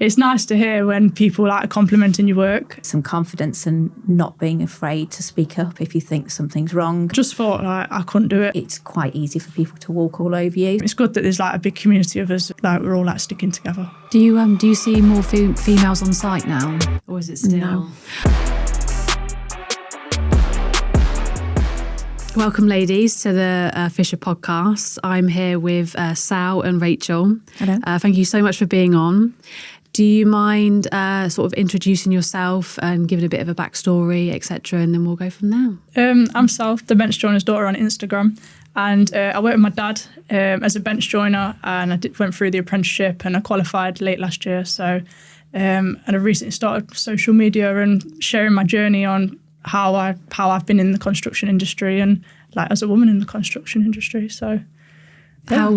it's nice to hear when people like are complimenting your work. Some confidence and not being afraid to speak up if you think something's wrong. Just thought like I couldn't do it. It's quite easy for people to walk all over you. It's good that there's like a big community of us, like we're all like sticking together. Do you see more females on site now, or is it still? No. Welcome, ladies, to the Fisher podcast. I'm here with Sal and Rachel. Hello. Thank you so much for being on. Do you mind sort of introducing yourself and giving a bit of a backstory, etc., and then we'll go from there? I'm Sal, the bench joiner's daughter on Instagram, and I work with my dad as a bench joiner, and I went through the apprenticeship and I qualified late last year. So, and I've recently started social media and sharing my journey on how I've been in the construction industry and like as a woman in the construction industry. So yeah.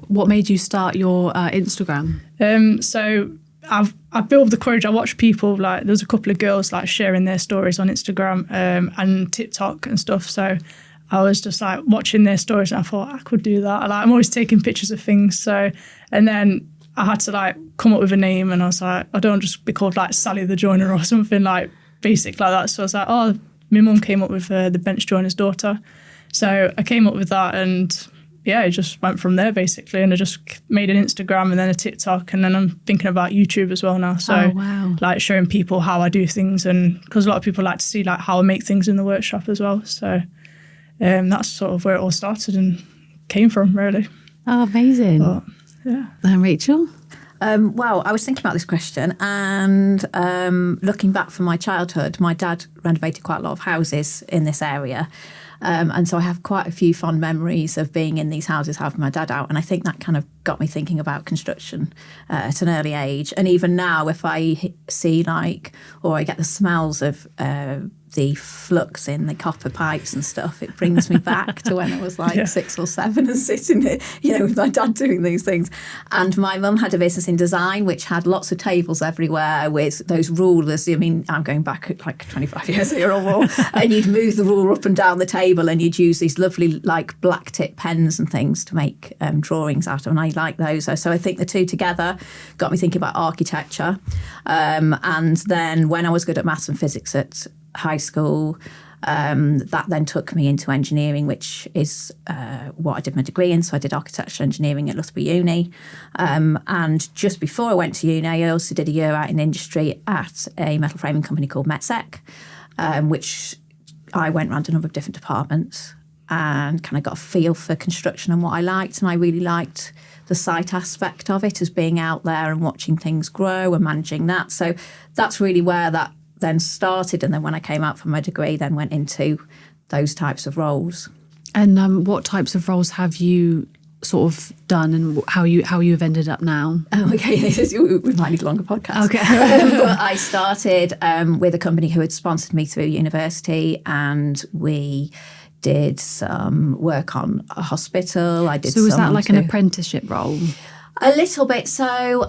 What made you start your Instagram? So I built the courage. I watched people like there's a couple of girls like sharing their stories on Instagram and TikTok and stuff. So I was just like watching their stories and I thought I could do that. I'm always taking pictures of things. So and then I had to like come up with a name and I was like I don't just be called like Sally the Joiner or something like basic like that. So I was like, oh, my mum came up with the bench joiner's daughter. So I came up with that and yeah, it just went from there basically. And I just made an Instagram and then a TikTok and then I'm thinking about YouTube as well now. So like showing people how I do things and because a lot of people like to see like how I make things in the workshop as well. So that's sort of where it all started and came from really. Oh, amazing. But, yeah. Rachel? Well, I was thinking about this question and looking back from my childhood, my dad renovated quite a lot of houses in this area. And so I have quite a few fond memories of being in these houses, helping my dad out. And I think that kind of got me thinking about construction at an early age. And even now, if I see or I get the smells of the flux in the copper pipes and stuff, it brings me back to when I was 6 or 7 and sitting there, with my dad doing these things. And my mum had a business in design, which had lots of tables everywhere with those rulers. I mean, I'm going back like 25 years here or more. And you'd move the ruler up and down the table and you'd use these lovely like black tip pens and things to make drawings out of. And I like those. So I think the two together got me thinking about architecture. And then when I was good at maths and physics at high school, that then took me into engineering, which is what I did my degree in. So I did architectural engineering at Loughborough Uni. And just before I went to uni, I also did a year out in industry at a metal framing company called Metsec, which I went around a number of different departments and kind of got a feel for construction and what I liked. And I really liked the site aspect of it as being out there and watching things grow and managing that. So that's really where that then started. And then when I came out from my degree, then went into those types of roles. And what types of roles have you sort of done and how you have ended up now? Oh, okay. We might need a longer podcast. Okay. But I started with a company who had sponsored me through university and we did some work on a hospital. So was that like an apprenticeship role? A little bit. So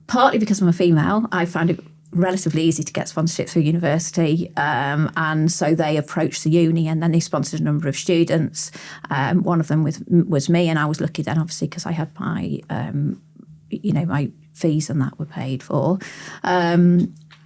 partly because I'm a female, I found it relatively easy to get sponsorship through university, and so they approached the uni and then they sponsored a number of students. One of them was me, and I was lucky then obviously because I had my my fees and that were paid for.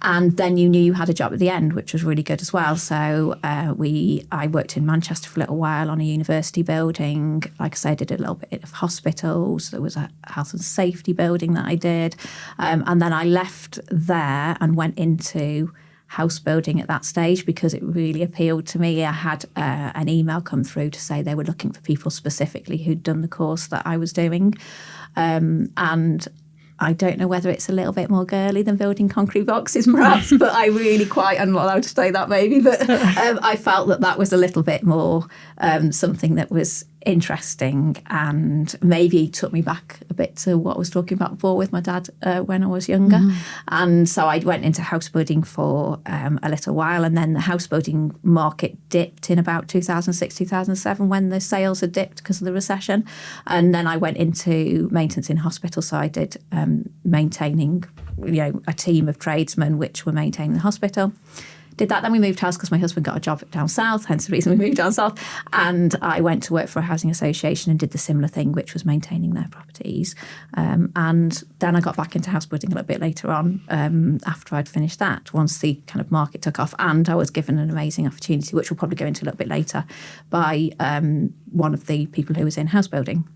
And then you knew you had a job at the end, which was really good as well. So I worked in Manchester for a little while on a university building. Like I said, I did a little bit of hospitals. There was a health and safety building that I did. And then I left there and went into house building at that stage because it really appealed to me. I had an email come through to say they were looking for people specifically who'd done the course that I was doing. And I don't know whether it's a little bit more girly than building concrete boxes, perhaps, but I really I'm not allowed to say that maybe, but I felt that was a little bit more something that was interesting and maybe took me back a bit to what I was talking about before with my dad when I was younger. And so I went into house building for a little while, and then the house building market dipped in about 2006, 2007 when the sales had dipped because of the recession. And then I went into maintenance in hospital, so I did maintaining a team of tradesmen which were maintaining the hospital. did that. Then we moved house because my husband got a job down south, hence the reason we moved down south. And I went to work for a housing association and did the similar thing, which was maintaining their properties. And then I got back into house building a little bit later on after I'd finished that, once the kind of market took off. And I was given an amazing opportunity, which we'll probably go into a little bit later, by one of the people who was in house building.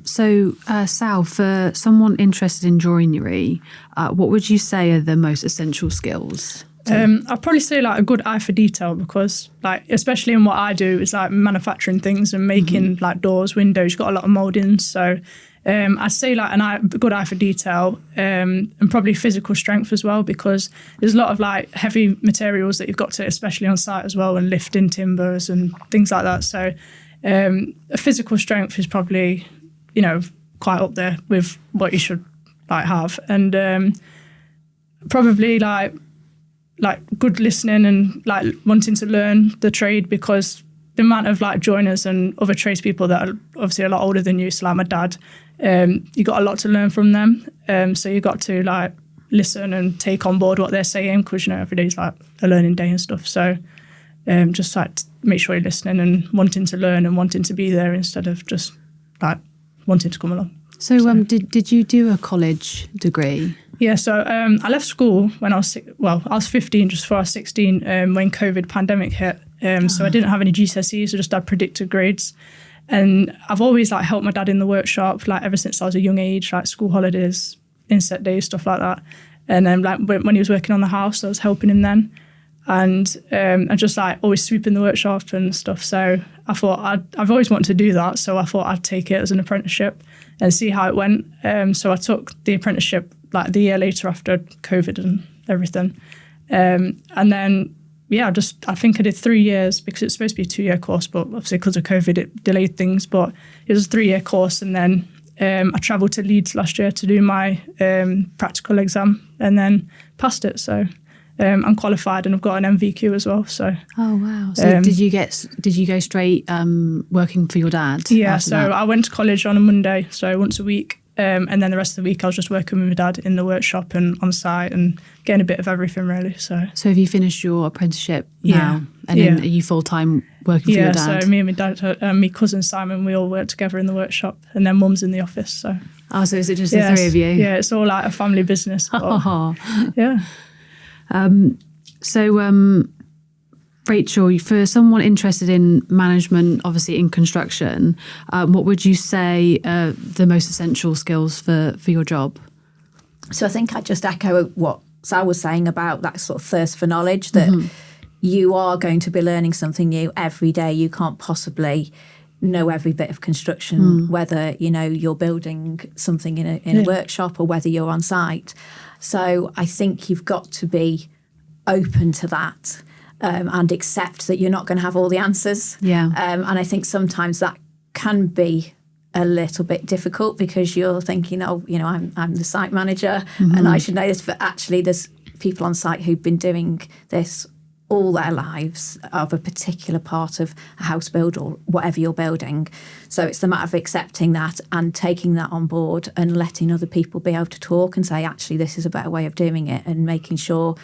Sal, for someone interested in joinery, what would you say are the most essential skills? I'd probably say like a good eye for detail, because like especially in what I do is like manufacturing things and making like doors, windows. You've got a lot of mouldings, so I'd say like a good eye for detail, and probably physical strength as well, because there's a lot of like heavy materials that you've got to, especially on site as well, and lifting timbers and things like that. So physical strength is probably, you know, quite up there with what you should like have, and probably like good listening and like wanting to learn the trade, because the amount of like joiners and other tradespeople that are obviously a lot older than you, so like my dad, you got a lot to learn from them. So you got to like listen and take on board what they're saying, because you know every day's like a learning day and stuff. So just like make sure you're listening and wanting to learn and wanting to be there instead of just like wanting to come along. So did you do a college degree? Yeah, so I left school when I was 15, just before I was 16, when COVID pandemic hit. So I didn't have any GCSEs, so just had predicted grades. And I've always like helped my dad in the workshop, like ever since I was a young age, like school holidays, inset days, stuff like that. And then like when he was working on the house, I was helping him then. And I just like always sweeping the workshop and stuff. So I thought I've always wanted to do that. So I thought I'd take it as an apprenticeship and see how it went. So I took the apprenticeship like the year later after COVID and everything. And then, yeah, I think I did 3 years, because it's supposed to be a 2-year course, but obviously because of COVID, it delayed things. But it was a 3-year course. And then I travelled to Leeds last year to do my practical exam, and then passed it. So I'm qualified, and I've got an MVQ as well. So oh wow! So did you go straight working for your dad? Yeah, so I went to college on a Monday, so once a week, and then the rest of the week I was just working with my dad in the workshop and on site and getting a bit of everything really. So have you finished your apprenticeship now? And then are you full time working for your dad? Yeah, so me and my dad, my cousin Simon, we all work together in the workshop, and then Mum's in the office. So so is it just the three of you? Yeah, it's all like a family business. But, yeah. Rachel, for someone interested in management, obviously in construction, what would you say are the most essential skills for your job? So I think I just echo what Sal was saying about that sort of thirst for knowledge, that you are going to be learning something new every day. You can't possibly know every bit of construction, whether, you know, you're building something in a workshop or whether you're on site. So I think you've got to be open to that and accept that you're not going to have all the answers. Yeah. And I think sometimes that can be a little bit difficult, because you're thinking, oh, you know, I'm the site manager and I should know this. But actually there's people on site who've been doing this all their lives of a particular part of a house build or whatever you're building. So it's the matter of accepting that and taking that on board and letting other people be able to talk and say, actually, this is a better way of doing it, and making sure,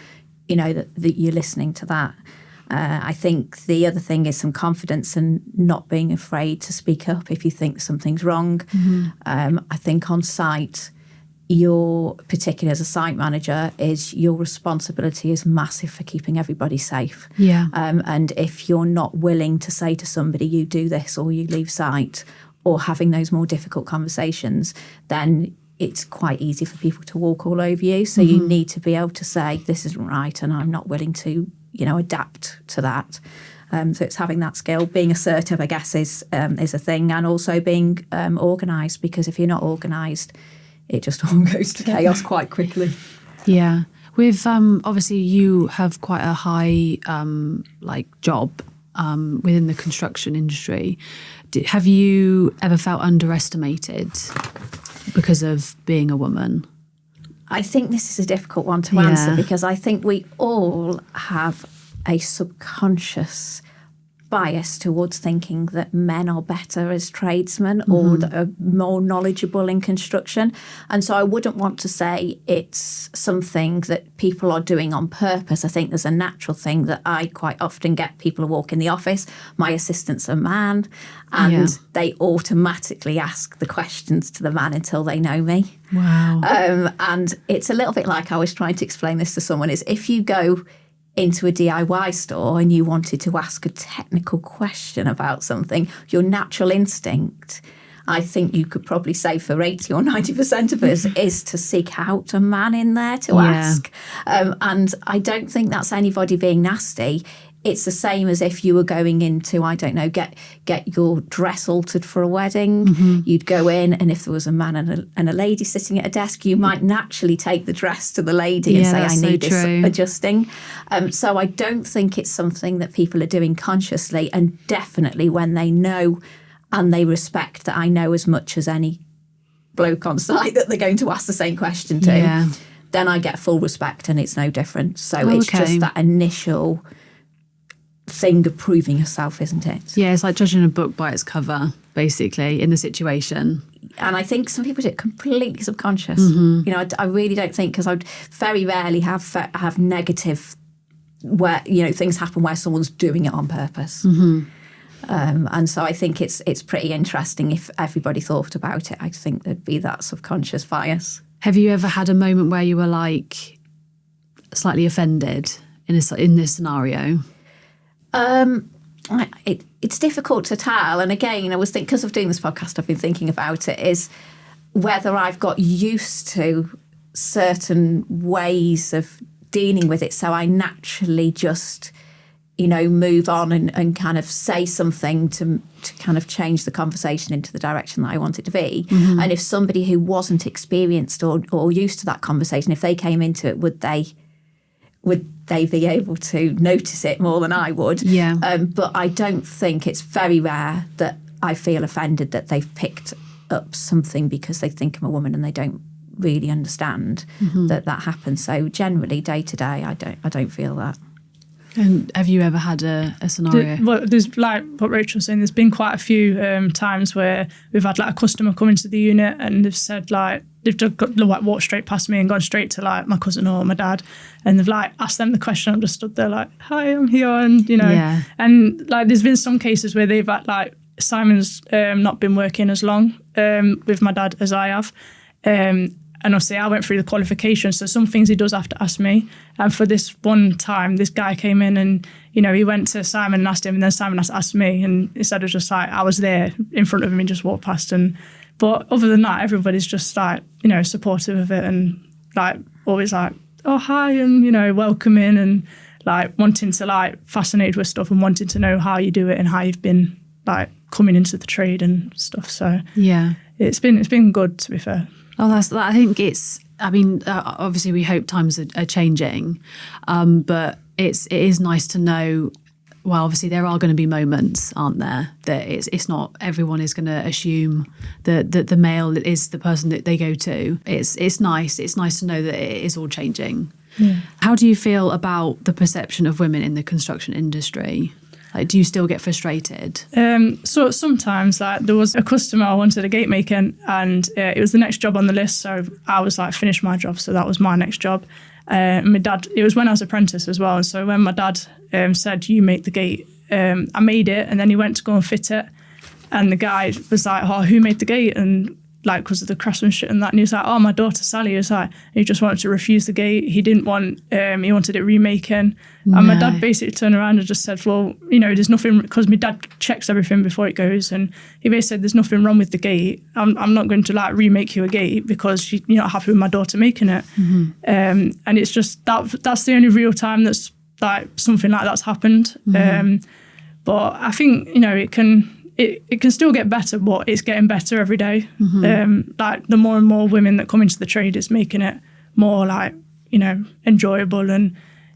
you know, that you're listening to that. I think the other thing is some confidence and not being afraid to speak up if you think something's wrong. I think on site, particularly as a site manager, your responsibility is massive for keeping everybody safe. Yeah. And if you're not willing to say to somebody, you do this or you leave site, or having those more difficult conversations, then it's quite easy for people to walk all over you. So you need to be able to say, this isn't right and I'm not willing to, you know, adapt to that. So it's having that skill. Being assertive, I guess, is a thing, and also being organised, because if you're not organised, it just all goes to chaos quite quickly. Yeah. With obviously you have quite a high job within the construction industry. Have you ever felt underestimated because of being a woman? I think this is a difficult one to answer, because I think we all have a subconscious bias towards thinking that men are better as tradesmen or that are more knowledgeable in construction. And so I wouldn't want to say it's something that people are doing on purpose. I think there's a natural thing that I quite often get people who walk in the office. My assistant's a man, and they automatically ask the questions to the man until they know me. Wow. And it's a little bit like I was trying to explain this to someone, is if you go into a DIY store and you wanted to ask a technical question about something, your natural instinct, I think you could probably say for 80 or 90% of us, is to seek out a man in there to ask. And I don't think that's anybody being nasty. It's the same as if you were going into, I don't know, get your dress altered for a wedding. You'd go in, and if there was a man and a lady sitting at a desk, you might naturally take the dress to the lady and say, I need this adjusting. So I don't think it's something that people are doing consciously, and definitely when they know and they respect that I know as much as any bloke on site that they're going to ask the same question to, then I get full respect, and it's no different. So it's just that initial thing of proving yourself, isn't it? Yeah, it's like judging a book by its cover, basically, in the situation. And I think some people do it completely subconscious. You know, I really don't think, because I would very rarely have negative, where, you know, things happen where someone's doing it on purpose. And so I think it's pretty interesting if everybody thought about it. I think there'd be that subconscious bias. Have you ever had a moment where you were like slightly offended in this scenario? It's difficult to tell. And again, I was thinking, because of doing this podcast, I've been thinking about it, is whether I've got used to certain ways of dealing with it. So I naturally just, you know, move on and kind of say something to kind of change the conversation into the direction that I want it to be. And if somebody who wasn't experienced or used to that conversation, if they came into it, would they be able to notice it more than I would? But I don't think, it's very rare that I feel offended that they've picked up something because they think I'm a woman and they don't really understand that happens. So generally, day to day, I don't feel that. And have you ever had a scenario? There's, like what Rachel was saying, there's been quite a few times where we've had like a customer come into the unit and they've said like, they've just walked straight past me and gone straight to like my cousin or my dad, and they've like asked them the question. I'm just stood there like, hi, I'm here, and you know, and like there's been some cases where they've had like, Simon's not been working as long with my dad as I have, and obviously I went through the qualifications, so some things he does have to ask me. And for this one time, this guy came in and, you know, he went to Simon and asked him, and then Simon asked me, and instead of just like, I was there in front of him and just walked past. But other than that, everybody's just like, you know, supportive of it and like always like, oh, hi, and, you know, welcoming and like wanting to like fascinated with stuff and wanting to know how you do it and how you've been like coming into the trade and stuff. So it's been good, to be fair. Oh, I think it's, I mean, obviously we hope times are changing, but it is nice to know, well, obviously there are going to be moments, aren't there, that it's not, everyone is going to assume that the male is the person that they go to. It's nice to know that it is all changing. How do you feel about the perception of women in the construction industry? Like, do you still get frustrated? So sometimes, like, there was a customer I wanted a gate making, and it was the next job on the list. So I was like, finished my job, so that was my next job. My dad, it was when I was apprentice as well. And so when my dad said, you make the gate, I made it, and then he went to go and fit it. And the guy was like, oh, who made the gate? And like, because of the craftsmanship and that. And he was like, oh, my daughter Sally. He was like, he just wanted to refuse the gate. He didn't want, he wanted it remaking. And my dad basically turned around and just said, well, you know, there's nothing, because my dad checks everything before it goes. And he basically said, there's nothing wrong with the gate. I'm not going to like remake you a gate because you're not happy with my daughter making it. And it's just, that's the only real time that's like something like that's happened. But I think, you know, it can still get better, but it's getting better every day. Like the more and more women that come into the trade, it's making it more like, you know, enjoyable, and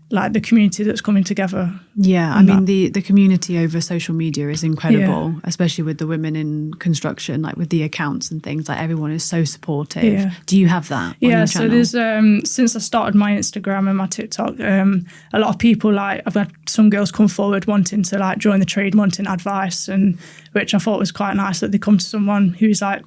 like the community that's coming together. Yeah, I mean the community over social media is incredible, especially with the women in construction, like with the accounts and things. Like everyone is so supportive. Yeah. Do you have that? On your so channel? There's since I started my Instagram and my TikTok, a lot of people, like I've had some girls come forward wanting to like join the trade, wanting advice, and which I thought was quite nice that they come to someone who's like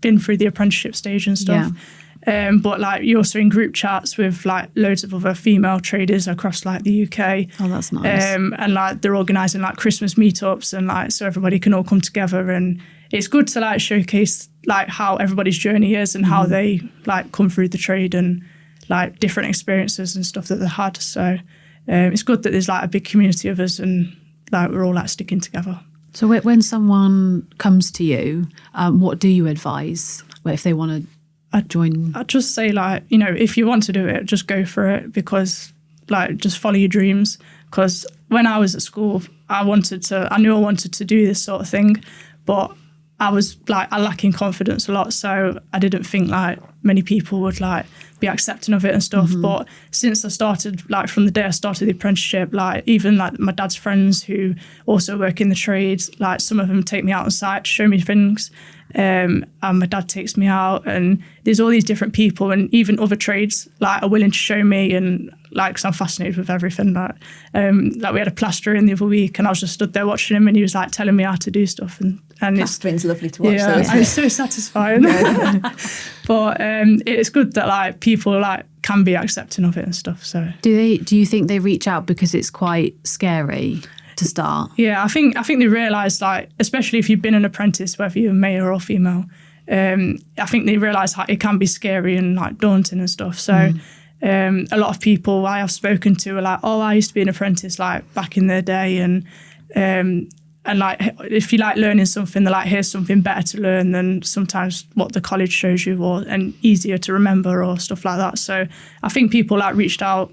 been through the apprenticeship stage and stuff. Yeah. But like you're also in group chats with like loads of other female traders across like the UK. Oh, that's nice. And like they're organising like Christmas meetups, and like so everybody can all come together, and it's good to like showcase like how everybody's journey is and how they like come through the trade and like different experiences and stuff that they had. So it's good that there's like a big community of us and like we're all like sticking together. So when someone comes to you, what do you advise if they want to join? I'd just say, like, you know, if you want to do it, just go for it, because like just follow your dreams. Because when I was at school, I knew I wanted to do this sort of thing, but I was like, I lack in confidence a lot, so I didn't think like many people would like be accepting of it and stuff. But since I started, like from the day I started the apprenticeship, like even like my dad's friends who also work in the trades, like some of them take me out on site to show me things, and my dad takes me out, and there's all these different people, and even other trades like are willing to show me, and like, cause I'm fascinated with everything. Like we had a plasterer in the other week, and I was just stood there watching him, and he was like telling me how to do stuff, and plastering's lovely to watch. Yeah, though, it's so satisfying. But it's good that like people like can be accepting of it and stuff. So do you think they reach out because it's quite scary to start? Yeah, I think they realise, like, especially if you've been an apprentice, whether you're male or female, I think they realise how it can be scary and like daunting and stuff. So a lot of people I have spoken to are like, oh, I used to be an apprentice like back in the day, and like if you like learning something, they're like, here's something better to learn than sometimes what the college shows you, and easier to remember or stuff like that. So I think people like reached out,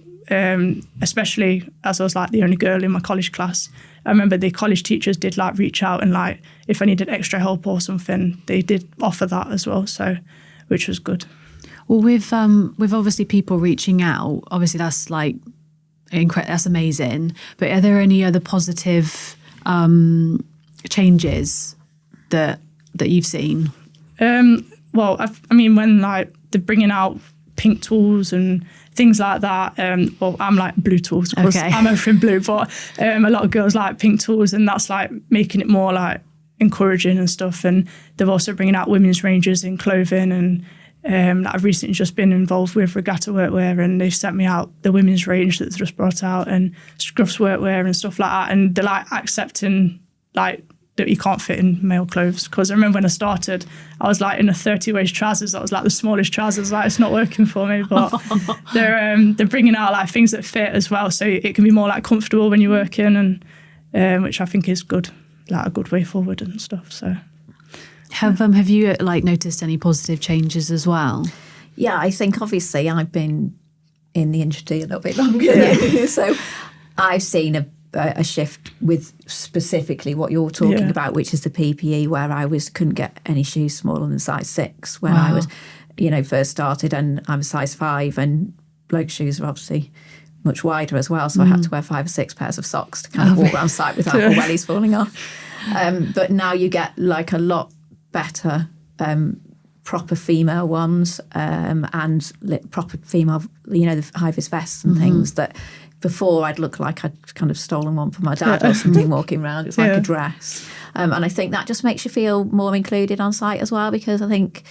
especially as I was like the only girl in my college class. I remember the college teachers did like reach out, and like if I needed extra help or something, they did offer that as well. So, which was good. Well, with obviously people reaching out, obviously that's like that's amazing. But are there any other positive changes that you've seen? Well, I mean, when like they're bringing out pink tools and things like that. Well, I'm like blue tools, because I'm everything blue, but a lot of girls like pink tools, and that's like making it more like encouraging and stuff. And they're also bringing out women's ranges in clothing, and I've recently just been involved with Regatta Workwear, and they've sent me out the women's range that's just brought out, and Scruffs Workwear and stuff like that. And they're like accepting like that you can't fit in male clothes. Because I remember when I started, I was like in a 30-waist trousers. That was like the smallest trousers. Like, it's not working for me. But they're bringing out like things that fit as well, so it can be more like comfortable when you work in, and which I think is good, like a good way forward and stuff. So. Have you like noticed any positive changes as well? Yeah, I think obviously I've been in the industry a little bit longer than you, so I've seen a shift with specifically what you're talking about, which is the PPE, where I couldn't get any shoes smaller than size 6 when I was, first started, and I'm a size 5, and bloke shoes are obviously much wider as well, so I had to wear 5 or 6 pairs of socks to kind of walk around site without my wellies falling off. But now you get like a lot better proper female ones, and proper female, the high-vis vests and things that before I'd look like I'd kind of stolen one from my dad or something walking around. It's like a dress. And I think that just makes you feel more included on site as well, because I think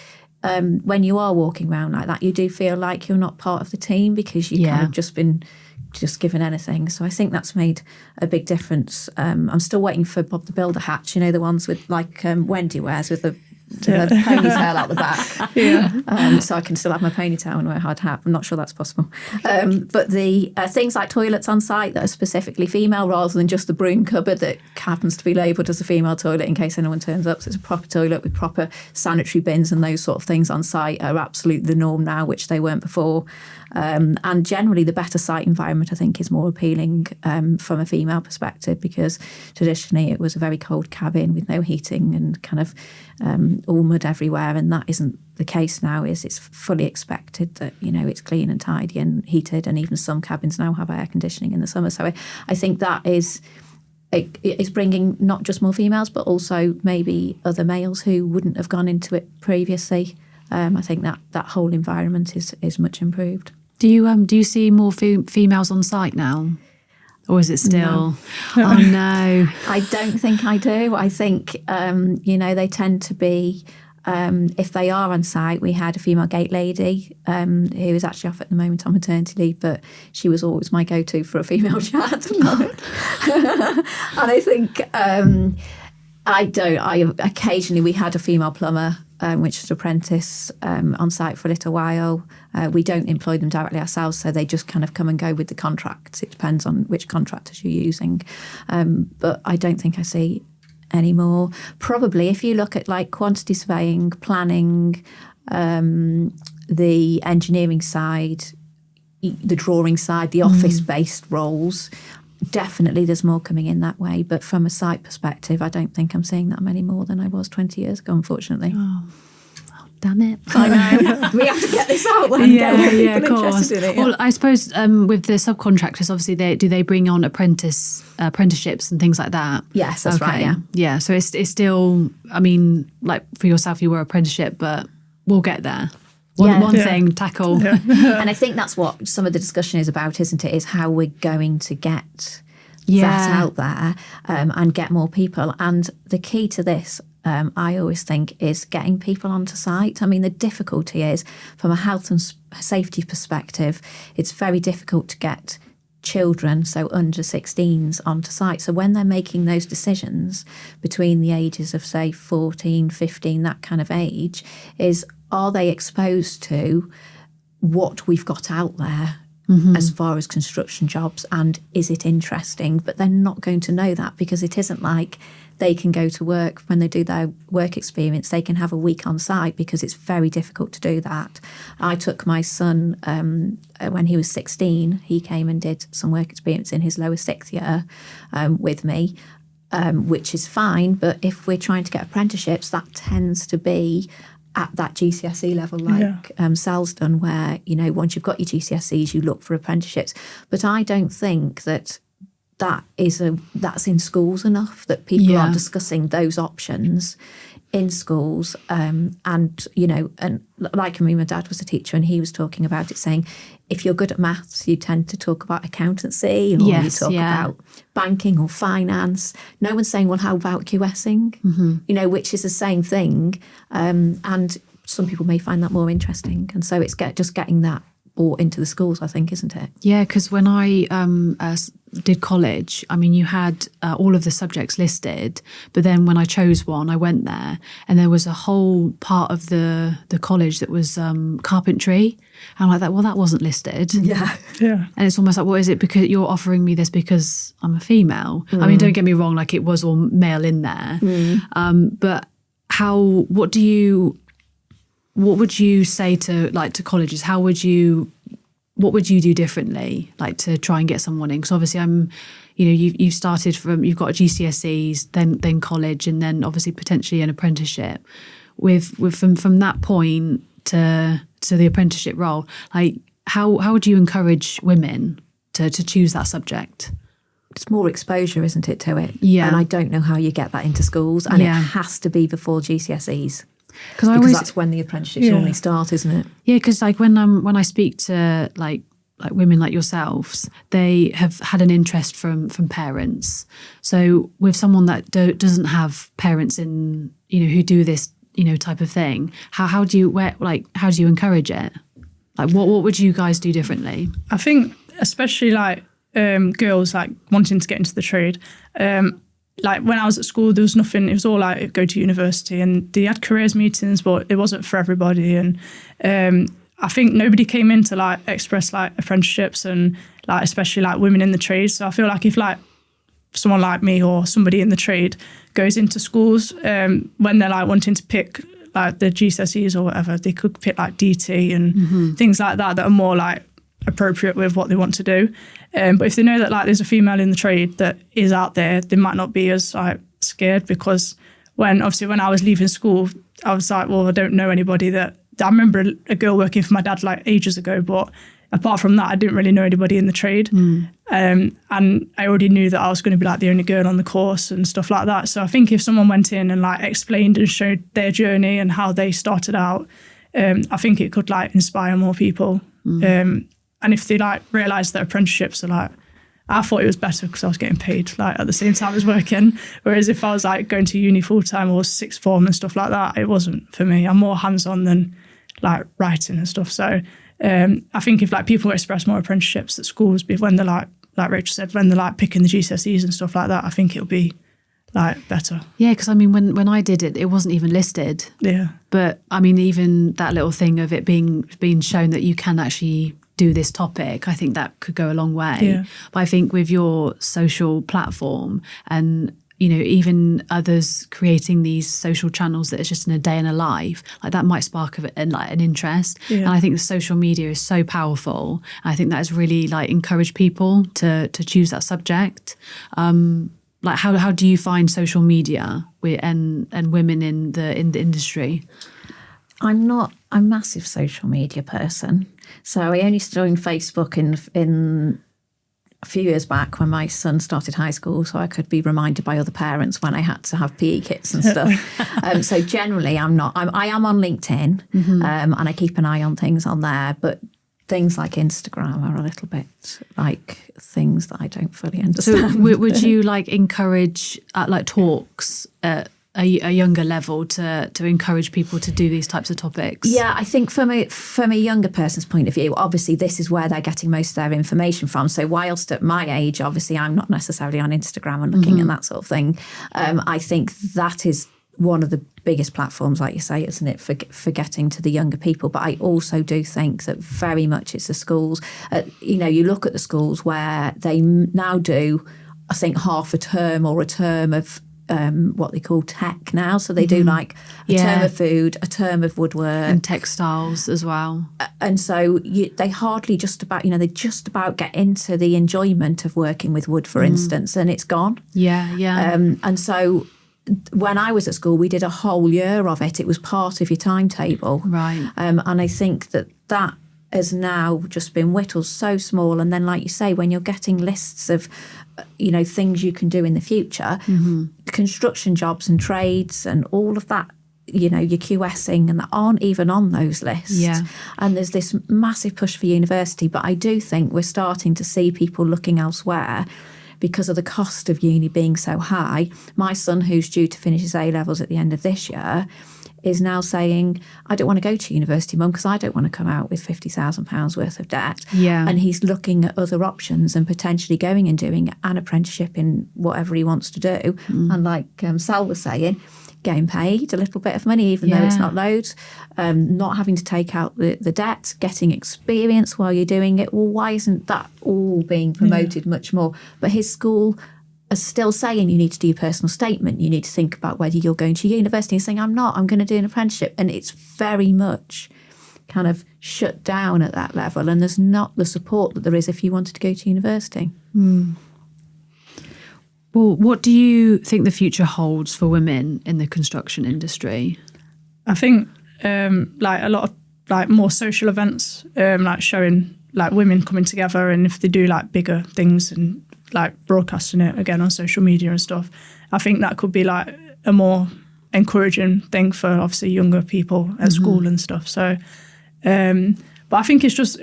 when you are walking around like that, you do feel like you're not part of the team, because you kind of just been given anything. So I think that's made a big difference. I'm still waiting for Bob the Builder hats, the ones with like Wendy wears with the ponytail out the back. So I can still have my ponytail and wear a hard hat. I'm not sure that's possible. But the things like toilets on site that are specifically female, rather than just the broom cupboard that happens to be labelled as a female toilet in case anyone turns up. So it's a proper toilet with proper sanitary bins and those sort of things on site are absolutely the norm now, which they weren't before. And generally the better site environment, I think, is more appealing from a female perspective, because traditionally it was a very cold cabin with no heating and kind of all mud everywhere, and that isn't the case now. It's fully expected that, you know, it's clean and tidy and heated, and even some cabins now have air conditioning in the summer. So I think that is bringing not just more females, but also maybe other males who wouldn't have gone into it previously. I think that whole environment is much improved. Do you see more females on site now? Or is it still? No. Oh no! I don't think I do. I think you know, they tend to be. If they are on site, we had a female gate lady who is actually off at the moment on maternity leave, but she was always my go-to for a female chat. And I think occasionally we had a female plumber, which was an apprentice on site for a little while. We don't employ them directly ourselves, so they just kind of come and go with the contracts. It depends on which contractors you're using. But I don't think I see anymore. Probably if you look at like quantity surveying, planning, the engineering side, the drawing side, the office-based roles, definitely there's more coming in that way. But from a site perspective, I don't think I'm seeing that many more than I was 20 years ago, unfortunately. Oh, damn it. I know. We have to get this out then. Yeah, of course. Interested in it, yeah. Well, I suppose with the subcontractors, obviously, do they bring on apprenticeships and things like that? Yes, that's right, yeah. Yeah, so it's still, I mean, like for yourself, you were apprenticeship, but we'll get there. One thing, tackle. Yeah. And I think that's what some of the discussion is about, isn't it? Is how we're going to get that out there and get more people. And the key to this, I always think, is getting people onto site. I mean, the difficulty is, from a health and safety perspective, it's very difficult to get children, so under 16s, onto site. So when they're making those decisions between the ages of, say, 14, 15, that kind of age, are they exposed to what we've got out there as far as construction jobs, and is it interesting? But they're not going to know that, because it isn't like they can go to work when they do their work experience. They can have a week on site, because it's very difficult to do that. I took my son when he was 16. He came and did some work experience in his lower sixth year with me, which is fine. But if we're trying to get apprenticeships, that tends to be at that GCSE level, like Sal's done, where, you know, once you've got your GCSEs, you look for apprenticeships. But I don't think that's in schools enough, that people are discussing those options in schools. And, you know, and like, I mean, my dad was a teacher, and he was talking about it, saying, if you're good at maths, you tend to talk about accountancy, or you talk about banking or finance. No one's saying, well, how about QSing? You know, which is the same thing. And some people may find that more interesting. And so it's just getting that brought into the schools, I think, isn't it? Yeah, because when I did college, I mean, you had all of the subjects listed, but then when I chose one, I went there, and there was a whole part of the college that was carpentry. And I'm like, well, that wasn't listed. Yeah. And it's almost like, what is it? Because you're offering me this because I'm a female. I mean, don't get me wrong, like, it was all male in there. But what would you say to colleges? What would you do differently, like, to try and get someone in? Because obviously you've started you've got GCSEs, then college, and then obviously potentially an apprenticeship. From that point to the apprenticeship role, like, how would you encourage women to choose that subject? It's more exposure, isn't it, to it? Yeah. And I don't know how you get that into schools, and it has to be before GCSEs. Because that's when the apprenticeships normally start, isn't it? Yeah, because like when I speak to like women like yourselves, they have had an interest from parents. So with someone that doesn't have parents in, you know, who do this, you know, type of thing, how do you encourage it? Like, what would you guys do differently? I think especially like girls like wanting to get into the trade. Like when I was at school, there was nothing. It was all like go to university, and they had careers meetings, but it wasn't for everybody. And I think nobody came in to like express like apprenticeships and like especially like women in the trade. So I feel like if like someone like me or somebody in the trade goes into schools, when they're like wanting to pick like the GCSEs or whatever, they could pick like DT and things like that are more like appropriate with what they want to do. But if they know that like there's a female in the trade that is out there, they might not be as like scared, because when I was leaving school, I was like, well, I don't know anybody that. I remember a girl working for my dad like ages ago, but apart from that, I didn't really know anybody in the trade. And I already knew that I was going to be like the only girl on the course and stuff like that. So I think if someone went in and like explained and showed their journey and how they started out, I think it could like inspire more people. And if they like realised that apprenticeships are like, I thought it was better because I was getting paid like at the same time as working. Whereas if I was like going to uni full time or sixth form and stuff like that, it wasn't for me. I'm more hands-on than like writing and stuff. So I think if like people express more apprenticeships at schools, when they're like Rachel said, when they're like picking the GCSEs and stuff like that, I think it'll be like better. Yeah, because I mean, when I did it, it wasn't even listed. Yeah. But I mean, even that little thing of it being shown that you can actually do this topic, I think that could go a long way. Yeah. But I think with your social platform and, you know, even others creating these social channels that is just in a day in a life, like that might spark an interest. Yeah. And I think the social media is so powerful. I think that has really like encouraged people to choose that subject. Like how do you find social media and women in the industry? I'm not a massive social media person. So I only joined Facebook in a few years back when my son started high school, so I could be reminded by other parents when I had to have PE kits and stuff. So generally, I am on LinkedIn, and I keep an eye on things on there. But things like Instagram are a little bit like things that I don't fully understand. So would you like encourage like talks at a younger level to encourage people to do these types of topics? Yeah, I think from a younger person's point of view, obviously this is where they're getting most of their information from. So whilst at my age, obviously I'm not necessarily on Instagram and looking at that sort of thing, I think that is one of the biggest platforms, like you say, isn't it, for getting to the younger people. But I also do think that very much it's the schools. You look at the schools where they now do, I think, half a term or a term of what they call tech now. So they do like a term of food, a term of woodwork. And textiles as well. And so they hardly just about get into the enjoyment of working with wood, for instance, and it's gone. Yeah. And so when I was at school, we did a whole year of it. It was part of your timetable. Right. And I think that has now just been whittled so small. And then, like you say, when you're getting lists of, things you can do in the future, construction jobs and trades and all of that, your QSing, and that aren't even on those lists. Yeah. And there's this massive push for university. But I do think we're starting to see people looking elsewhere because of the cost of uni being so high. My son, who's due to finish his A-levels at the end of this year, is now saying, I don't want to go to university, Mum, because I don't want to come out with £50,000 worth of debt. Yeah. And he's looking at other options and potentially going and doing an apprenticeship in whatever he wants to do. And like Sal was saying, getting paid a little bit of money, even though it's not loads, not having to take out the debt, getting experience while you're doing it. Well, why isn't that all being promoted much more? But his school are still saying you need to do your personal statement. You need to think about whether you're going to university, and saying, I'm going to do an apprenticeship. And it's very much kind of shut down at that level. And there's not the support that there is if you wanted to go to university. Well, what do you think the future holds for women in the construction industry? I think like a lot of like more social events, like showing like women coming together, and if they do like bigger things and like broadcasting it again on social media and stuff, I think that could be like a more encouraging thing for obviously younger people at school and stuff. So, but I think it's just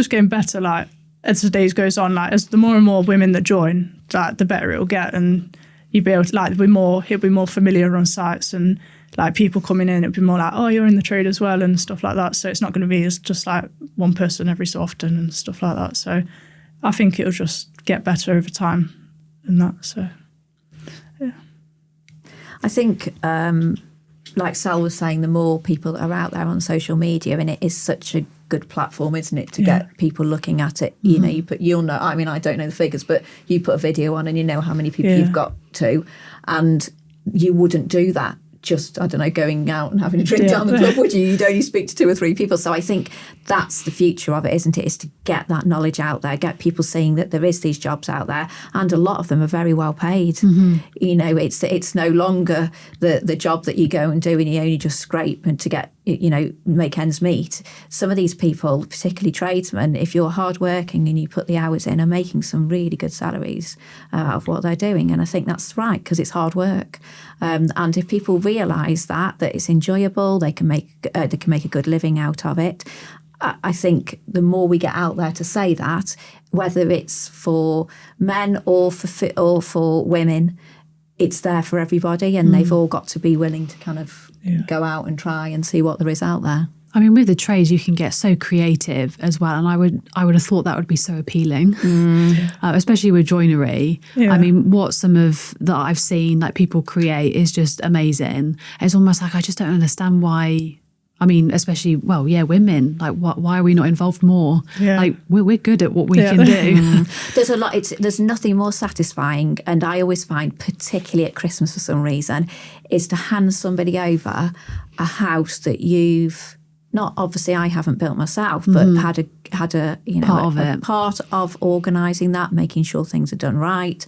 getting better. Like as the days goes on, like as the more and more women that join, like the better it'll get, and you'll be able to like it'll be more familiar on sites, and like people coming in, it'll be more like, oh, you're in the trade as well and stuff like that. So it's not going to be as just like one person every so often and stuff like that. So I think it'll just get better over time and that. So yeah, I think like Sal was saying, the more people that are out there on social media, and it is such a good platform, isn't it, to get people looking at it. You'll know, I mean, I don't know the figures, but you put a video on and you know how many people you've got to, and you wouldn't do that just, I don't know, going out and having a drink down the pub, would you? You'd only speak to 2 or 3 people. So I think that's the future of it, isn't it? Is to get that knowledge out there, get people seeing that there is these jobs out there, and a lot of them are very well paid. You know, it's no longer the job that you go and do and you only just scrape and to get, you know, make ends meet. Some of these people, particularly tradesmen, if you're hardworking and you put the hours in, are making some really good salaries out of what they're doing. And I think that's right, because it's hard work. And if people realise that it's enjoyable, they can make a good living out of it. I think the more we get out there to say that, whether it's for men or for women, it's there for everybody, and they've all got to be willing to kind of go out and try and see what there is out there. I mean, with the trades, you can get so creative as well, and I would have thought that would be so appealing, especially with joinery. Yeah. I mean, what some of that I've seen like people create is just amazing. It's almost like I just don't understand why. I mean, especially, women. Like, why are we not involved more? Yeah. Like, we're good at what we can do. There's a lot. There's nothing more satisfying, and I always find, particularly at Christmas for some reason, is to hand somebody over a house that you've not, obviously I haven't built myself, but had a you know part of organising that, making sure things are done right.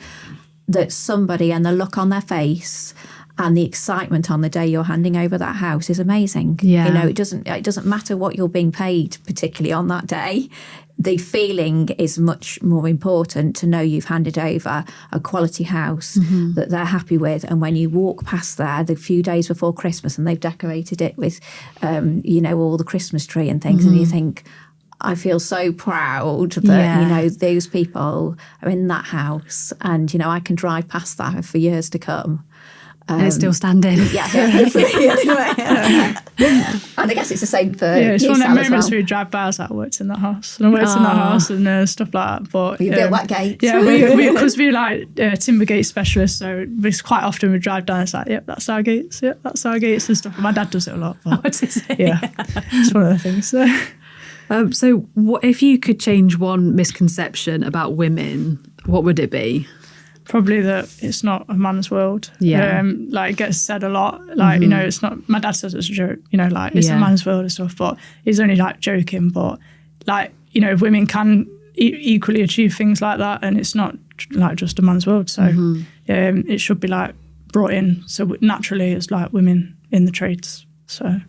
That somebody, and the look on their face and the excitement on the day you're handing over that house is amazing. Yeah. You know, it doesn't matter what you're being paid, particularly on that day. The feeling is much more important to know you've handed over a quality house that they're happy with. And when you walk past there the few days before Christmas and they've decorated it with, all the Christmas tree and things, and you think, I feel so proud that, you know, those people are in that house, and, you know, I can drive past that for years to come. And it's still standing. Yeah, hopefully. Anyway. And I guess it's the same for it's one of them moments well. where you drive by, I was like, I worked in that house. And I worked in that house and stuff like that. But you built that gate. Yeah, because we're like timber gate specialists, so it's quite often we drive down and it's like, yep, that's our gates, yep, that's our gates and stuff. My dad does it a lot. But, it's one of the things. So what, if you could change one misconception about women, what would it be? Probably that it's not a man's world. Yeah. Like it gets said a lot. Like, you know, it's not, my dad says it's a joke, you know, like it's a man's world and stuff, but he's only like joking. But like, you know, women can equally achieve things like that, and it's not like just a man's world. So it should be like brought in. So naturally it's like women in the trades. So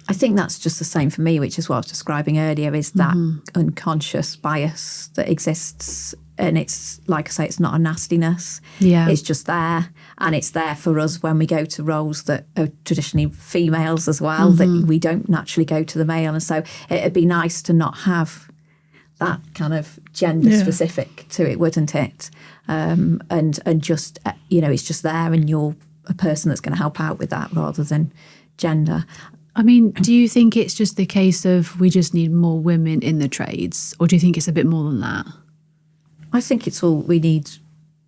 I think that's just the same for me, which is what I was describing earlier, is that unconscious bias that exists. And it's, like I say, it's not a nastiness. Yeah. It's just there. And it's there for us when we go to roles that are traditionally females as well, that we don't naturally go to the male. And so it'd be nice to not have that kind of gender specific to it, wouldn't it? And just, you know, it's just there, and you're a person that's going to help out with that rather than gender. I mean, do you think it's just the case of we just need more women in the trades, or do you think it's a bit more than that? I think it's all, we need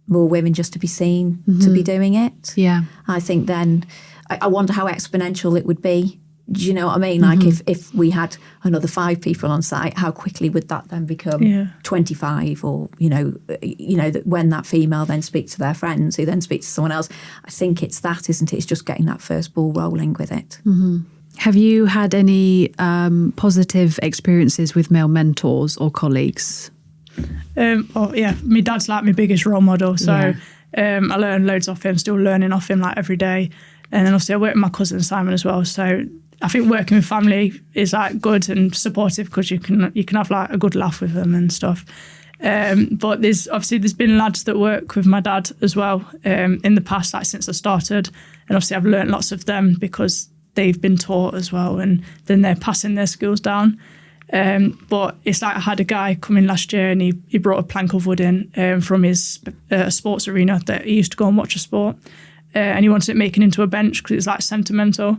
more women just to be seen to be doing it. Yeah. I think then, I wonder how exponential it would be. Do you know what I mean? Like if we had another 5 people on site, how quickly would that then become 25? Or, you know, when that female then speaks to their friends, who then speaks to someone else. I think it's that, isn't it? It's just getting that first ball rolling with it. Have you had any positive experiences with male mentors or colleagues? My dad's like my biggest role model, so I learn loads off him, still learning off him like every day. And then obviously I work with my cousin Simon as well, so I think working with family is like good and supportive, because you can have like a good laugh with them and stuff. But there's been lads that work with my dad as well in the past, like since I started, and obviously I've learned lots of them because they've been taught as well, and then they're passing their skills down. But it's like I had a guy come in last year, and he brought a plank of wood in from his sports arena that he used to go and watch a sport, and he wanted it making into a bench because it's like sentimental,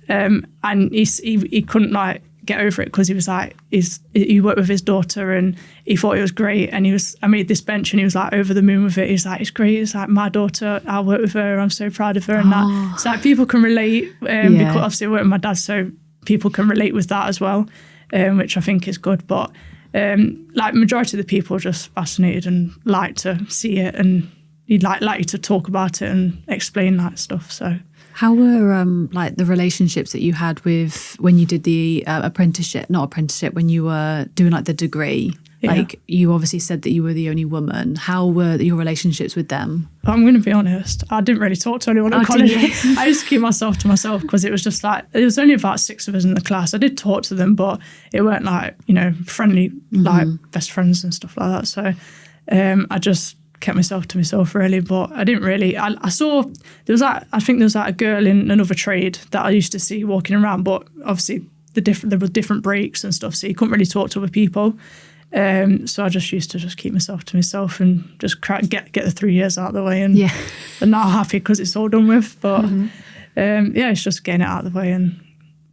and he couldn't like get over it because he was like he worked with his daughter and he thought it was great, and I made this bench and he was like over the moon with it. He's like, it's great, it's like my daughter, I work with her, I'm so proud of her. And that, it's like people can relate because obviously I work with my dad, so people can relate with that as well. Which I think is good, but like majority of the people are just fascinated and like to see it, and you'd like you to talk about it and explain that stuff. So How were like the relationships that you had with when you did the when you were doing like the degree? Yeah. Like you obviously said that you were the only woman. How were your relationships with them? I'm going to be honest, I didn't really talk to anyone at college. I used to keep myself to myself because it was just like, there was only about 6 of us in the class. I did talk to them, but it weren't like, friendly, like best friends and stuff like that. So I just kept myself to myself really, but I didn't really, I saw, I think there was like a girl in another trade that I used to see walking around, but obviously there were different breaks and stuff, so you couldn't really talk to other people. So I just used to just keep myself to myself and just get the 3 years out of the way, and now I'm happy because it's all done with. But it's just getting it out of the way.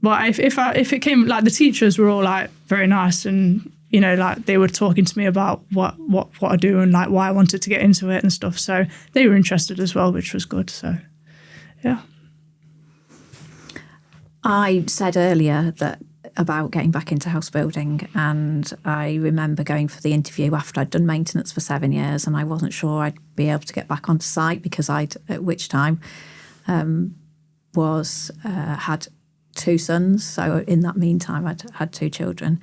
But if it came, like, the teachers were all like very nice, and like they were talking to me about what I do and like why I wanted to get into it and stuff. So they were interested as well, which was good. So yeah. I said earlier that about getting back into house building, and I remember going for the interview after I'd done maintenance for 7 years, and I wasn't sure I'd be able to get back onto site because I'd at which time had 2 sons, so in that meantime I'd had 2 children.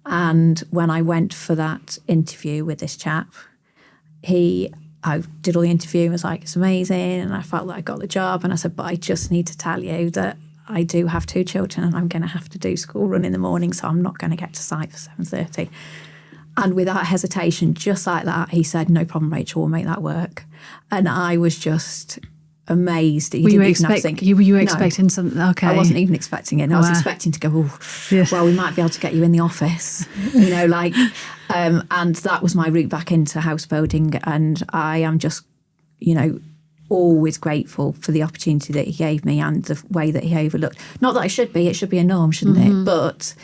And when I went for that interview with this chap, I did all the interview and was like, it's amazing, and I felt like I got the job, and I said, but I just need to tell you that I do have 2 children and I'm going to have to do school run in the morning, so I'm not going to get to site for 7:30. And without hesitation, just like that, he said, no problem, Rachel, we'll make that work. And I was just amazed. Were you expecting something? Okay. I wasn't even expecting it. I was expecting to go, well, we might be able to get you in the office, and that was my route back into house building. And I am just, always grateful for the opportunity that he gave me and the way that he overlooked. Not that it should be a norm, shouldn't it? But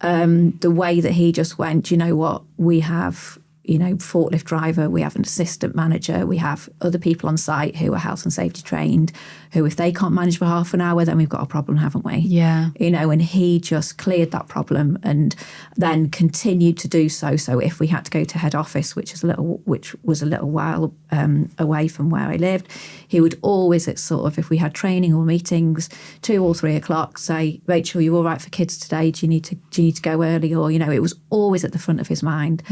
the way that he just went, you know what, we have, forklift driver, we have an assistant manager, we have other people on site who are health and safety trained, who if they can't manage for half an hour, then we've got a problem, haven't we? Yeah. And he just cleared that problem and then continued to do so. So if we had to go to head office, which was a little while away from where I lived, he would always, at sort of, if we had training or meetings, 2 or 3 o'clock, say, Rachel, you all right for kids today? Do you need to go early? Or, it was always at the front of his mind.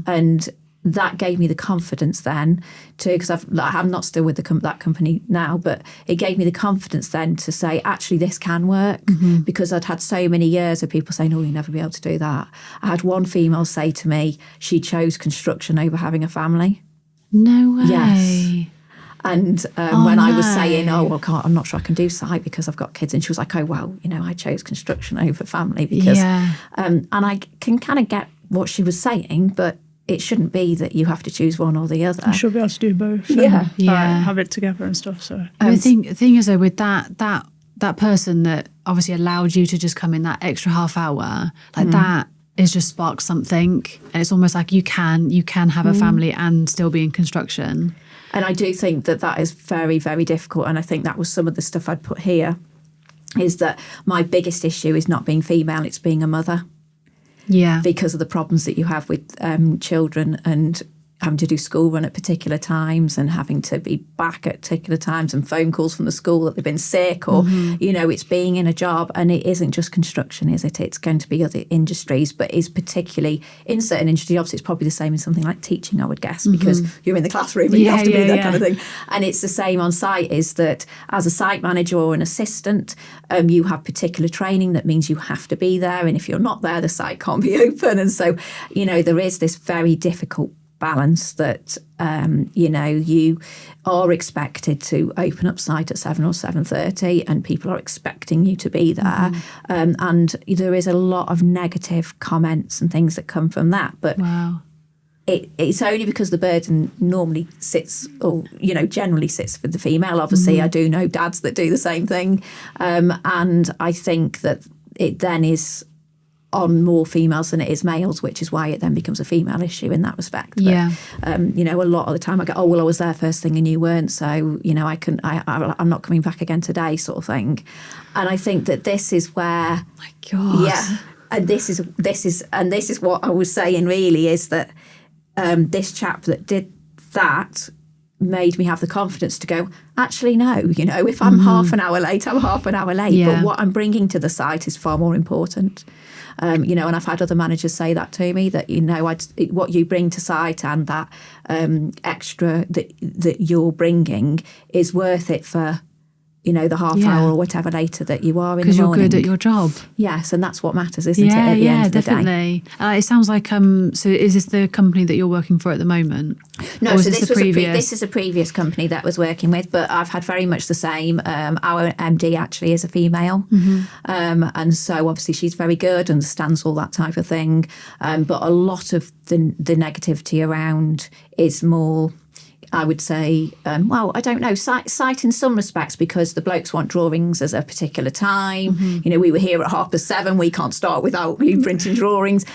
And that gave me the confidence then to, because I'm not still with that company now, but it gave me the confidence then to say, actually, this can work, because I'd had so many years of people saying, oh, you'll never be able to do that. I had one female say to me, she chose construction over having a family. No way. Yes. And when I was saying, I'm not sure I can do site because I've got kids, and she was like, oh, well, I chose construction over family because, and I can kind of get what she was saying, but it shouldn't be that you have to choose one or the other. You should be able to do both. Have it together and stuff. So the thing is, though, with that person that obviously allowed you to just come in that extra half hour, like that is just sparked something, and it's almost like you can have a family and still be in construction. And I do think that is very, very difficult. And I think that was some of the stuff I'd put here, is that my biggest issue is not being female, it's being a mother. Yeah. Because of the problems that you have with children and having to do school run at particular times and having to be back at particular times and phone calls from the school that they've been sick or, it's being in a job. And it isn't just construction, is it? It's going to be other industries, but is particularly in certain industries. Obviously, it's probably the same in something like teaching, I would guess, because you're in the classroom and you have to be that kind of thing. And it's the same on site, is that as a site manager or an assistant, you have particular training that means you have to be there. And if you're not there, the site can't be open. And so, there is this very difficult balance that you are expected to open up site at 7 or 7:30, and people are expecting you to be there, and there is a lot of negative comments and things that come from that. But it's only because the burden normally sits, or generally sits for the female. Obviously, I do know dads that do the same thing, and I think that it then is on more females than it is males, which is why it then becomes a female issue in that respect. But, a lot of the time I go, oh, well, I was there first thing and you weren't, so, I'm not coming back again today, sort of thing. And I think that this is where... Oh my God. Yeah. And this is what I was saying really, is that this chap that did that made me have the confidence to go, actually, no, if I'm half an hour late, I'm half an hour late. Yeah. But what I'm bringing to the site is far more important. And I've had other managers say that to me, that, what you bring to site and that extra that you're bringing is worth it for, the half hour or whatever later that you are in the morning. Because you're good at your job. Yes, and that's what matters, isn't it, at the end of the day? Definitely. It sounds like, so is this the company that you're working for at the moment? No, so this is a previous company that I was working with, but I've had very much the same. Our MD actually is a female. And so obviously she's very good, understands all that type of thing. But a lot of the negativity around is more, I would say, I don't know, sight in some respects, because the blokes want drawings at a particular time. We were here at 7:30, we can't start without you printing drawings.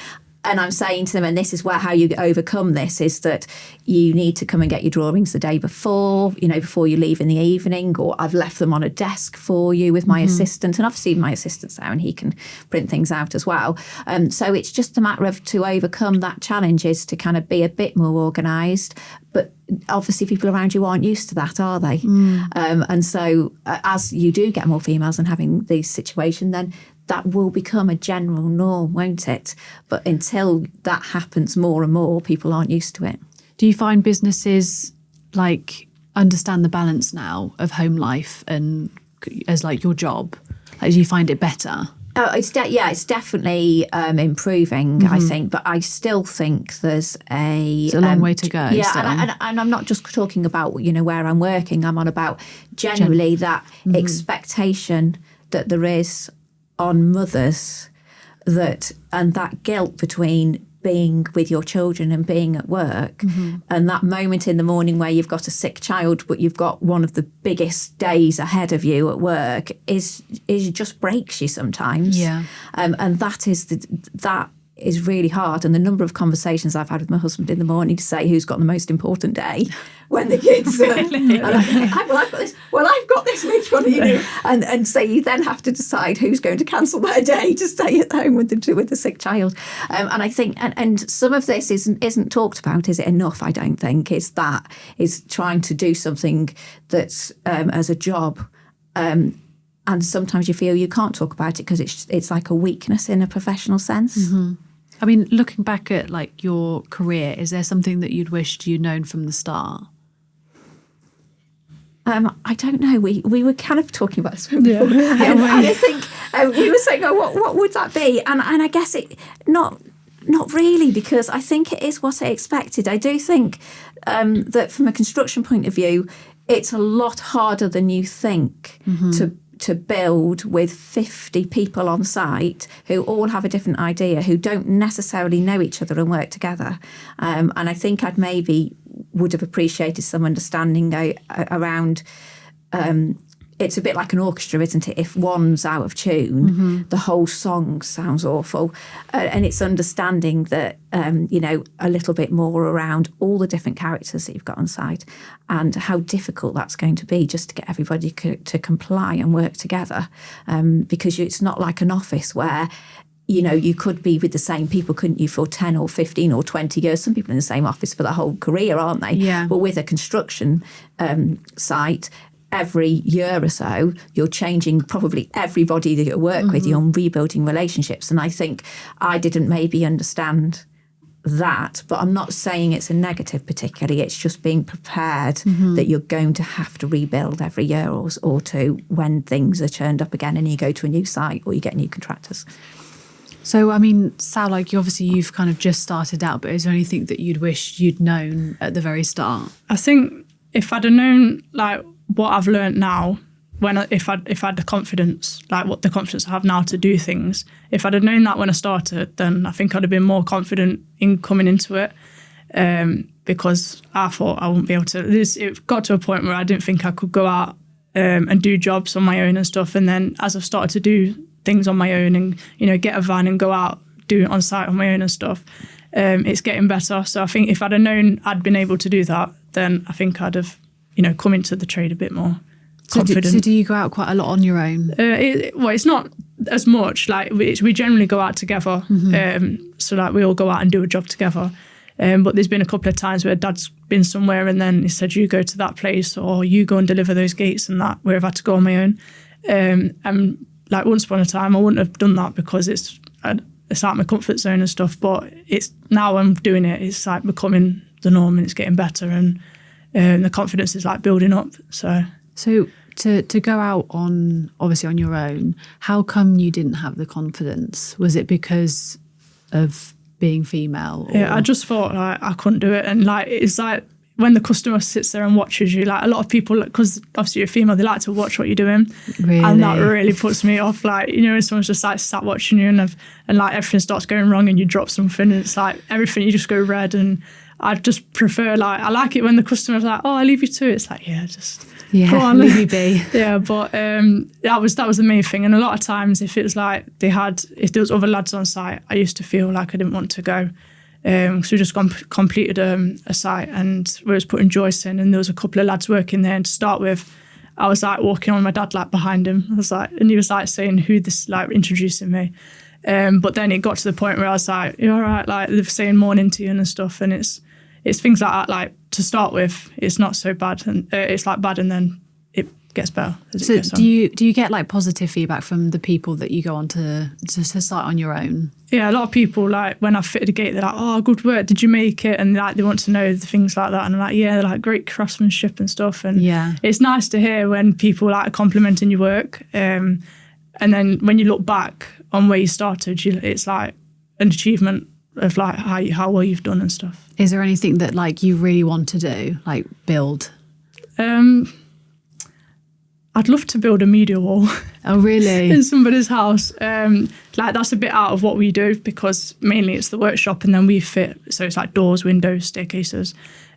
And I'm saying to them, and this is how you overcome this, is that you need to come and get your drawings the day before, before you leave in the evening, or I've left them on a desk for you with my assistant. And obviously my assistant's there and he can print things out as well. So it's just a matter of, to overcome that challenge, is to kind of be a bit more organised. But obviously people around you aren't used to that, are they? And so as you do get more females and having these situations, then that will become a general norm, won't it? But until that happens more and more, people aren't used to it. Do you find businesses understand the balance now of home life and as your job? Do you find it better? Oh, it's definitely improving, I think, but I still think there's it's a long way to go. Yeah, and I'm not just talking about where I'm working. I'm on about generally that expectation that there is on mothers, and that guilt between being with your children and being at work, and that moment in the morning where you've got a sick child but you've got one of the biggest days ahead of you at work is just breaks you sometimes. And that is really hard. And the number of conversations I've had with my husband in the morning to say who's got the most important day when the kids I've got this, which one are you doing? And so you then have to decide who's going to cancel their day to stay at home with the sick child. And I think and some of this isn't talked about, is it enough? I don't think is trying to do something that's as a job. And sometimes you feel you can't talk about it because it's like a weakness in a professional sense. I mean, looking back at your career, is there something that you'd wished you'd known from the start? I don't know. We were kind of talking about this before, and I think we were saying, what would that be? And I guess it not really, because I think it is what I expected. I do think that from a construction point of view, it's a lot harder than you think to build with 50 people on site who all have a different idea, who don't necessarily know each other and work together. And I think I'd maybe would have appreciated some understanding around it's a bit like an orchestra, isn't it? If one's out of tune, the whole song sounds awful. And it's understanding that, a little bit more around all the different characters that you've got on site and how difficult that's going to be just to get everybody to comply and work together. Because it's not like an office where, you could be with the same people, couldn't you, for 10 or 15 or 20 years. Some people in the same office for their whole career, aren't they? Yeah. But with a construction site, every year or so, you're changing probably everybody that you work with, you're rebuilding relationships. And I think I didn't maybe understand that, but I'm not saying it's a negative particularly. It's just being prepared that you're going to have to rebuild every year or two when things are turned up again and you go to a new site or you get new contractors. So, I mean, Sal, you've kind of just started out, but is there anything that you'd wish you'd known at the very start? I think if I'd have known what I've learned now, if I had the confidence, what the confidence I have now to do things, if I'd have known that when I started, then I think I'd have been more confident in coming into it, because I thought I wouldn't be able to. It got to a point where I didn't think I could go out and do jobs on my own and stuff. And then as I've started to do things on my own and get a van and go out, do it on site on my own and stuff, it's getting better. So I think if I'd have known I'd been able to do that, then I think I'd have come into the trade a bit more confident. So do you go out quite a lot on your own? It's not as much. We generally go out together. So we all go out and do a job together. But there's been a couple of times where Dad's been somewhere and then he said, you go to that place or you go and deliver those gates and that, where I've had to go on my own. And like once upon a time, I wouldn't have done that because it's out my comfort zone and stuff. But it's now I'm doing it. It's like becoming the norm and it's getting better, and the confidence is like building up. So to go out on your own, how come you didn't have the confidence? Was it because of being female? Or? Yeah, I just thought like I couldn't do it, and like it's like when the customer sits there and watches you, like a lot of people, because obviously you're female, they like to watch what you're doing, really? And that really puts me off. Like, you know, when someone's just like sat watching you and like everything starts going wrong and you drop something and it's like everything, you just go red. And I just prefer, like, I like it when the customer's like, oh, I'll leave you to it. It's like, yeah, just go on. Leave me be. Yeah, but that was the main thing. And a lot of times if it was like if there was other lads on site, I used to feel like I didn't want to go. So we just completed a site and we was putting joists in, and there was a couple of lads working there. And to start with, I was like walking on my dad like behind him. I was like, and he was like saying who this, like introducing me. But then it got to the point where I was like, you're all right, like they're saying morning to you and stuff. And it's things like that. Like to start with, it's not so bad, and it's like bad, and then it gets better. So do you get like positive feedback from the people that you go on to start on your own? Yeah, a lot of people, like when I fitted a gate, they're like, oh, good work, did you make it? And like they want to know the things like that. And I'm like, yeah, they're like great craftsmanship and stuff. And yeah, it's nice to hear when people like are complimenting your work. And then when you look back on where you started, it's like an achievement of like how well you've done and stuff. Is there anything that like you really want to do, like build? I'd love to build a media wall. Oh, really? In somebody's house. Like that's a bit out of what we do because mainly it's the workshop and then we fit. So it's like doors, windows, staircases.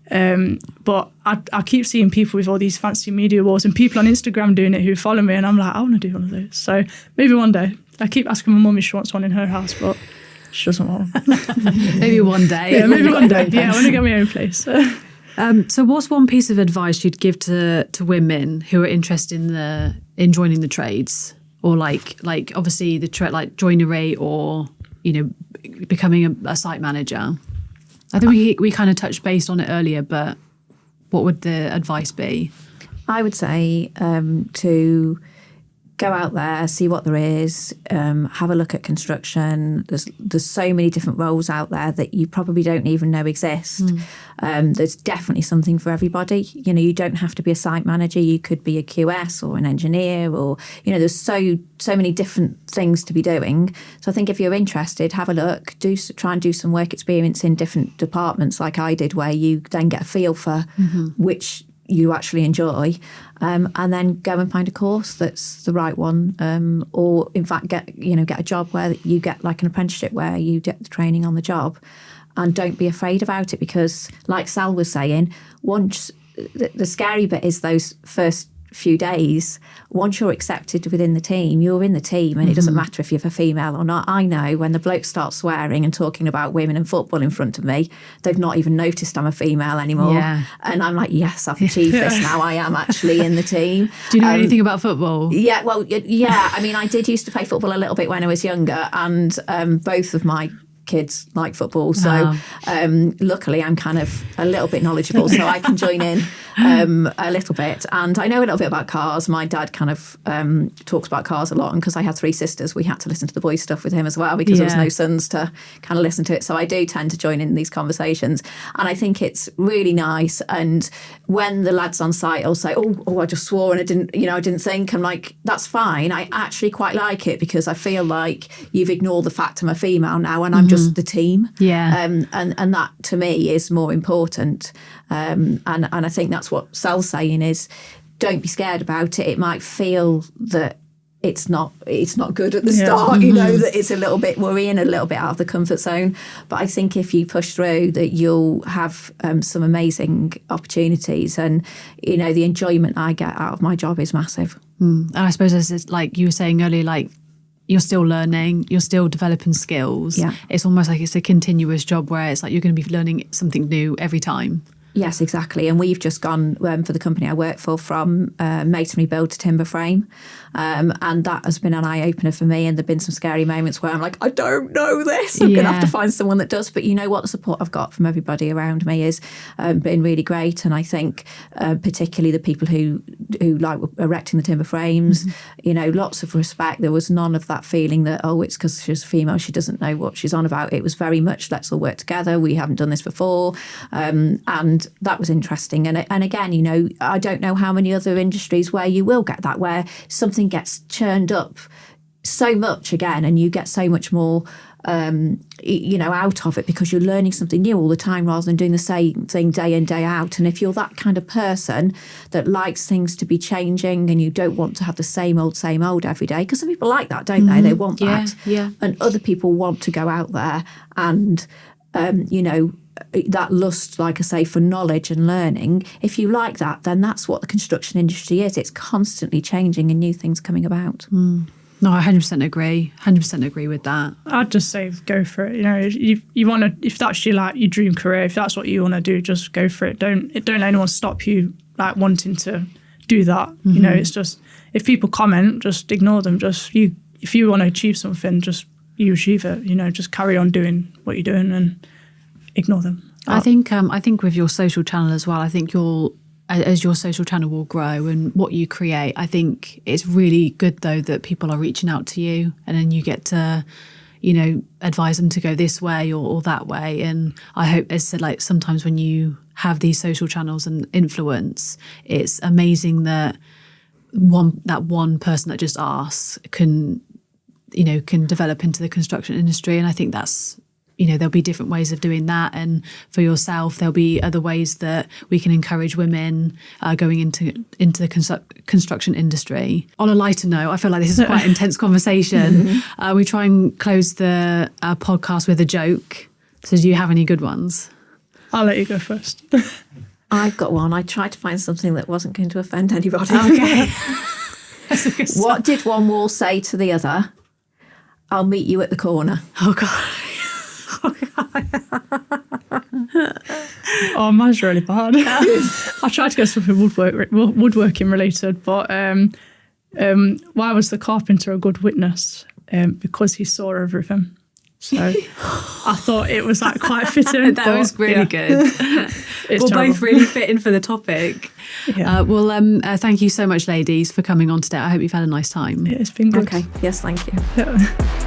But I keep seeing people with all these fancy media walls and people on Instagram doing it who follow me, and I'm like, I want to do one of those. So maybe one day. I keep asking my mum if she wants one in her house, but she doesn't want one. Maybe one day. Yeah, maybe one day. Yeah, I want to get my own place. So what's one piece of advice you'd give to women who are interested in joining the trades, or like obviously like joinery, or you know, becoming a site manager? I think we kind of touched base on it earlier, but what would the advice be? I would say to go out there, see what there is, have a look at construction. There's so many different roles out there that you probably don't even know exist. There's definitely something for everybody. You know, you don't have to be a site manager. You could be a QS or an engineer, or, you know, there's so many different things to be doing. So I think if you're interested, have a look, try and do some work experience in different departments like I did, where you then get a feel for which you actually enjoy, and then go and find a course that's the right one, or in fact get a job where you get like an apprenticeship where you get the training on the job, and don't be afraid about it, because like Sal was saying, once the scary bit is those first few days. Once you're accepted within the team, you're in the team, and it doesn't matter if you're a female or not. I know when the blokes start swearing and talking about women and football in front of me, they've not even noticed I'm a female anymore. Yeah. And I'm like, yes, I've achieved this now. I am actually in the team. Do you know anything about football? Yeah, well, yeah. I mean, I did used to play football a little bit when I was younger, and both of my kids like football, so luckily I'm kind of a little bit knowledgeable, so I can join in a little bit, and I know a little bit about cars. My dad kind of talks about cars a lot, and because I had 3 sisters, we had to listen to the boys' stuff with him as well, because there was no sons to kind of listen to it. So I do tend to join in these conversations, and I think it's really nice. And when the lads on site will say, oh, I just swore and I didn't think, I'm like, that's fine. I actually quite like it, because I feel like you've ignored the fact I'm a female now, and I'm just the team. Yeah. And that to me is more important. And I think that's what Sal's saying is, don't be scared about it. It might feel that it's not good at the start, you know, that it's a little bit worrying, a little bit out of the comfort zone. But I think if you push through, that you'll have some amazing opportunities, and you know, the enjoyment I get out of my job is massive. And I suppose, as like you were saying earlier, like you're still learning, you're still developing skills. Yeah. It's almost like it's a continuous job where it's like you're going to be learning something new every time. Yes, exactly. And we've just gone for the company I work for from masonry build to timber frame. And that has been an eye-opener for me. And there have been some scary moments where I'm like, I don't know this. I'm going to have to find someone that does. But you know what? The support I've got from everybody around me has been really great. And I think particularly the people who like erecting the timber frames, you know, lots of respect. There was none of that feeling that, oh, it's because she's a female, she doesn't know what she's on about. It was very much, let's all work together. We haven't done this before. And that was interesting. And again, you know, I don't know how many other industries where you will get that, where something gets churned up so much again, and you get so much more, you know, out of it because you're learning something new all the time rather than doing the same thing day in, day out. And if you're that kind of person that likes things to be changing and you don't want to have the same old every day, because some people like that, don't they? They want that. Yeah. And other people want to go out there and, you know, that lust, like I say, for knowledge and learning. If you like that, then that's what the construction industry is. It's constantly changing and new things coming about. No, I 100% agree. 100% agree with that. I'd just say go for it. You know, you want to, if that's your dream career, if that's what you want to do, just go for it. Don't let anyone stop you like wanting to do that. You know, it's just, if people comment, just ignore them. If you want to achieve something, just you achieve it. You know, just carry on doing what you're doing and ignore them. I think with your social channel as well, I think as your social channel will grow and what you create, I think it's really good though that people are reaching out to you, and then you get to, you know, advise them to go this way or that way. And I hope, as I said, like sometimes when you have these social channels and influence, it's amazing that one person that just asks can develop into the construction industry. And I think that's, you know, there'll be different ways of doing that. And for yourself, there'll be other ways that we can encourage women going into the construction industry. On a lighter note, I feel like this is quite an intense conversation. We try and close the podcast with a joke. So do you have any good ones? I'll let you go first. I've got one. I tried to find something that wasn't going to offend anybody. Okay. What did one wall say to the other? I'll meet you at the corner. Oh, God. Oh, mine's really bad. I tried to get something woodworking related, but why was the carpenter a good witness? Because he saw everything. So I thought it was like quite fitting. That was really good. We're both really fitting for the topic. Yeah. Thank you so much, ladies, for coming on today. I hope you've had a nice time. Yeah, it's been good. Okay. Yes, thank you. Yeah.